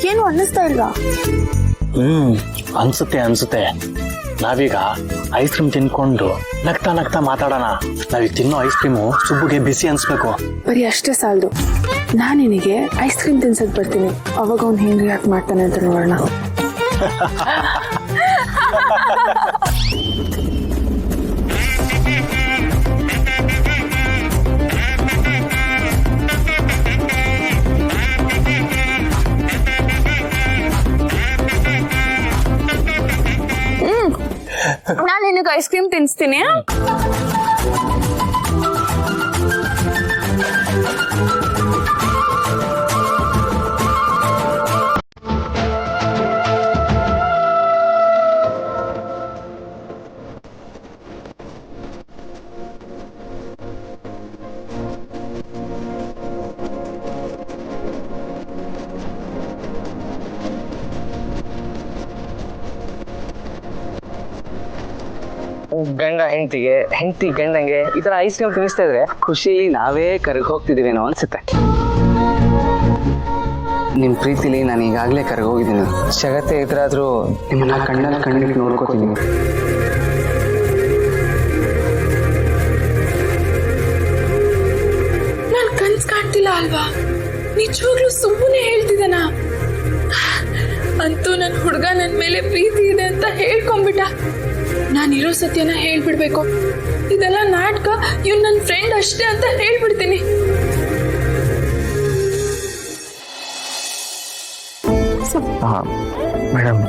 ಏನು ಅನ್ನಿಸ್ತಾ ಇಲ್ವಾ? ಅನ್ಸುತ್ತೆ. ನಾವೀಗ ಐಸ್ ಕ್ರೀಮ್ ತಿನ್ಕೊಂಡು ನಗ್ತಾ ಮಾತಾಡೋಣ. ನಾವೀಗ ತಿನ್ನೋ ಐಸ್ ಕ್ರೀಮು ಸುಬ್ಬುಗೆ ಬಿಸಿ ಅನ್ಸ್ಬೇಕು. ಬರೀ ಅಷ್ಟೇ ಸಾಲದು. ನಾನು ನಿನಗೆ ಐಸ್ ಕ್ರೀಮ್ ತಿನ್ಸಕ್ ಬರ್ತೀನಿ. ಅವಾಗ ಅವ್ನು ಹೆಂಗ್ ರಿಯಾಕ್ಟ್ ಮಾಡ್ತಾನೆ ಅಂತ ನೋಡೋಣ. ನಾನು ನಿನಗೆ ಐಸ್ ಕ್ರೀಮ್ ತಿನ್ಸ್ತೀನಿ. ಗಂಡ ಹೆಂಡತಿ ಗಂಡಂಗೆ ಈ ತರ ಐಸ್ ಕ್ರೀಮ್ ತಿನ್ನಿಸ್ತಾ ಇದ್ರೆ ಖುಷಿಲಿ ನಾವೇ ಕರಗಿ ಹೋಗ್ತಿದೀವೇನೋ ಅನ್ಸುತ್ತೆ. ನಿಮ್ ಪ್ರೀತಿಲಿ ನಾನು ಈಗಾಗ್ಲೇ ಕರಗಿ ಹೋಗಿದ್ದೀನಿ. ಜಗತ್ತೆ ಎದುರಾದ್ರೂ ನಿಮ್ಮನ್ನ ಕಣ್ಣಿಟ್ಟು ನೋಡ್ಕೋತೀನಿ. ನಾನು ಕನ್ಸ್ ಕಾಣ್ತಿಲ್ಲ ಅಲ್ವಾ? ನಿಜವಾಗ್ಲೂ ಸುಮ್ಮನೆ ಹೇಳ್ತಿದ್ದಾನ? ಅಂತೂ ನನ್ನ ಹುಡುಗ ನನ್ನ ಮೇಲೆ ಪ್ರೀತಿ ಇದೆ ಅಂತ ಹೇಳ್ಕೊಂಡ್ಬಿಟ್ಟ. ನಾನಿರೋ ಸತ್ಯನ ಹೇಳ್ಬಿಡ್ಬೇಕು. ಇದೆಲ್ಲ ನಾಟಕ, ಇವ್ನು ನನ್ನ ಫ್ರೆಂಡ್ ಅಷ್ಟೇ ಅಂತ ಹೇಳ್ಬಿಡ್ತೀನಿ. ಮೇಡಮ್